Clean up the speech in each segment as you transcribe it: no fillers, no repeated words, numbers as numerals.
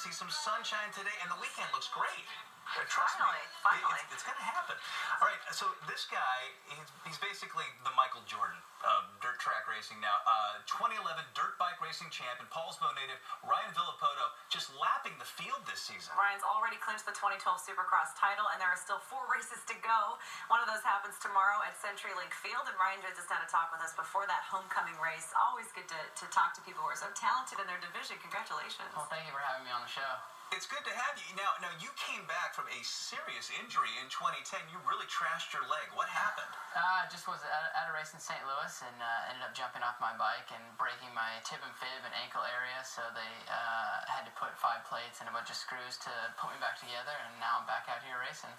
see some sunshine today, and the weekend looks great. Trust Finally. me, it's going to happen. All right, so this guy, he's basically the Michael Jordan of dirt track racing now. 2011 dirt bike racing champion, Paulsbo native Ryan Villapoto just lapping the field this season. Ryan's already clinched the 2012 Supercross title, and there are still 4 races to go. One of those happens tomorrow at CenturyLink Field, and Ryan joins us now to talk with us before that homecoming race. Always good to talk to people who are so talented in their division. Congratulations. Well, thank you for having me on the show. It's good to have you. Now you came back from a serious injury in 2010. You really trashed your leg. What happened? I just was at a race in St. Louis and ended up jumping off my bike and breaking my tib and fib and ankle area. So they had to put 5 plates and a bunch of screws to put me back together. And now I'm back out here racing.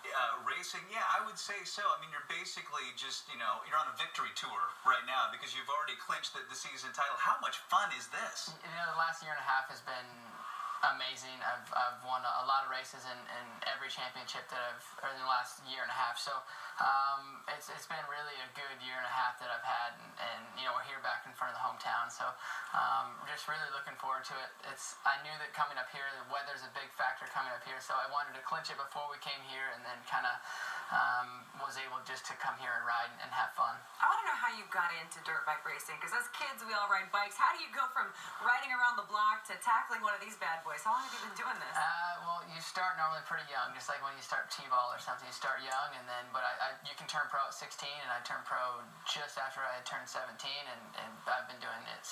Racing, yeah, I would say so. I mean, you're basically just, you're on a victory tour right now because you've already clinched the season title. How much fun is this? The last year and a half has been amazing. I've won a lot of races in every championship or in the last year and a half. So it's been really a good year and a half that I've had, and we're here back in front of the hometown. So just really looking forward to it. I knew that coming up here, the weather's a big factor coming up here. So I wanted to clinch it before we came here, and then kind of was able just to come here and ride and have fun. I want to know how you got into dirt bike racing, because as kids we all ride bikes. How do you go from riding around the block to tackling one of these bad boys? How long have you been doing this? Well, you start normally pretty young, just like when you start T-ball or something. You start young, and then you can turn pro at 16, and I turned pro just after I had turned 17, and I've been doing it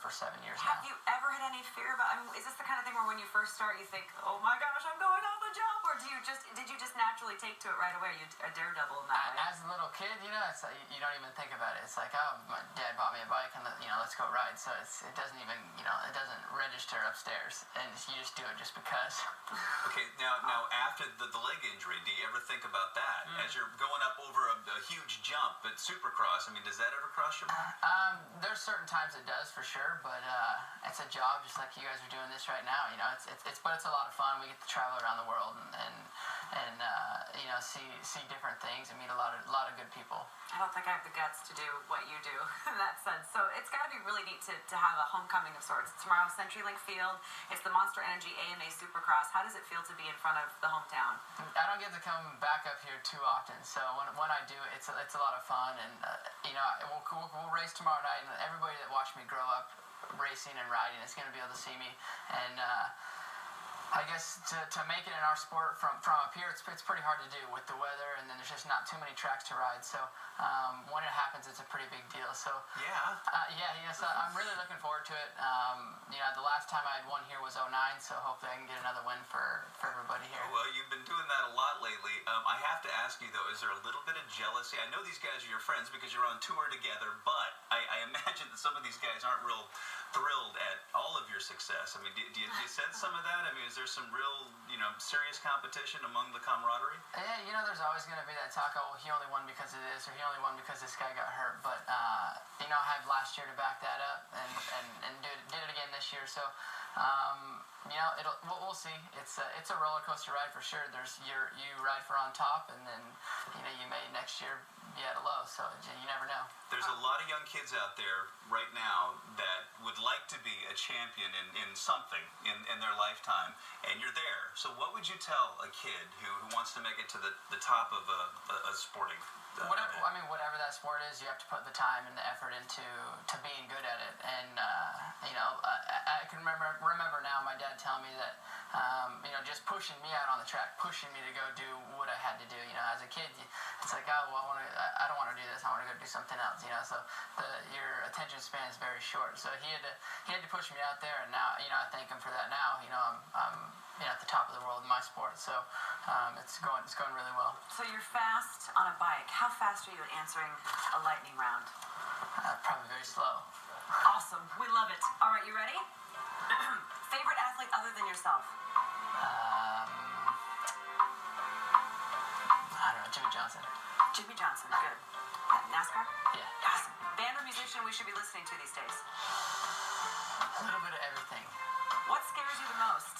for 7 years now. Have you ever had any fear about? Is this the kind of thing where when you first start you think, oh my gosh, I'm going off the jump, or did you just naturally take to it right away? Are you a daredevil in that way? As a little kid, it's like, you don't even think about it. It's like, oh, my dad bought me a bike, and let's go ride. So it doesn't even, it doesn't register upstairs, and you just do it just because. Okay, now after the leg injury, do you ever think about that as you're going up over a huge jump at Supercross? I mean, does that ever cross your mind? There's certain times it does for sure, but it's a job just like you guys are doing this right now. But it's a lot of fun. We get to travel around the world and see different things and meet a lot of good people. I don't think I have the guts to do what you do in that sense. So it's got to be really neat to have a homecoming of sorts. Tomorrow, CenturyLink Field. It's the Monster Energy AMA Supercross. How does it feel to be in front of the hometown? I don't get to come back up here too often, so when I do, it's a lot of fun. And we'll race tomorrow night, and everybody that watched me grow up racing and riding is going to be able to see me. And I guess to make it in our sport from up here, it's pretty hard to do with the weather, and then there's just not too many tracks to ride. So when it happens, it's a pretty big deal. So so I'm really looking forward to it. The last time I had one here was 2009, so hopefully I can get another win for everybody here. Well, you've been doing that a lot lately. I have to ask you though, is there a little bit of jealousy? I know these guys are your friends because you're on tour together, but I imagine that some of these guys aren't real thrilled at all of your success. I mean, do you sense some of that? I mean, is there some real, serious competition among the camaraderie? Yeah, there's always going to be that talk, oh, he only won because of this, or he only won because this guy got hurt. But, I had last year to back that up and did it again this year. So, we'll see. It's a roller coaster ride for sure. You ride for on top, and then, you may next year be at a low. So you never know. There's a lot of young kids out there right now that would like to be a champion in something in their lifetime, and you're there. So what would you tell a kid who wants to make it to the top of a sporting whatever that sport is, you have to put the time and the effort into being good at it. And I can remember now my dad telling me that just pushing me out on the track, pushing me to go do what I had to do. As a kid, it's like, oh, well, I don't want to do this. I want to go do something else. So your attention span is very short. So he had to push me out there, and now I thank him for that. Now I'm at the top of the world in my sport. So it's going really well. So you're fast on a bike. How fast are you at answering a lightning round? Probably very slow. Awesome. We love it. All right, you ready? Favorite athlete other than yourself? I don't know, Jimmy Johnson. Jimmy Johnson, good. NASCAR? Yeah. Awesome. Band or musician we should be listening to these days? A little bit of everything. What scares you the most?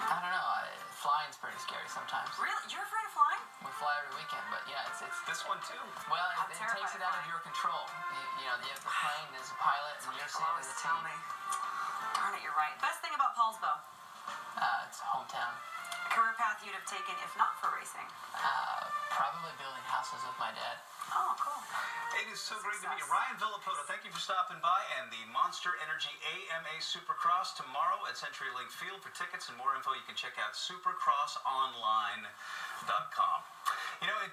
I don't know. Flying's pretty scary sometimes. Really? You're afraid of flying? We fly every weekend, but it's this one too. Well, it takes it out of your control. You have the plane, there's a pilot, and you're sitting in the Tell me. Darn it. that you're right. Best thing about Paulsbo? It's hometown. Career path you'd have taken if not for racing? Probably building houses with my dad. Oh, cool. It is so great to meet you. Ryan Villapoto, thank you for stopping by. And the Monster Energy AMA Supercross tomorrow at CenturyLink Field. For tickets and more info, you can check out supercrossonline.com. You know,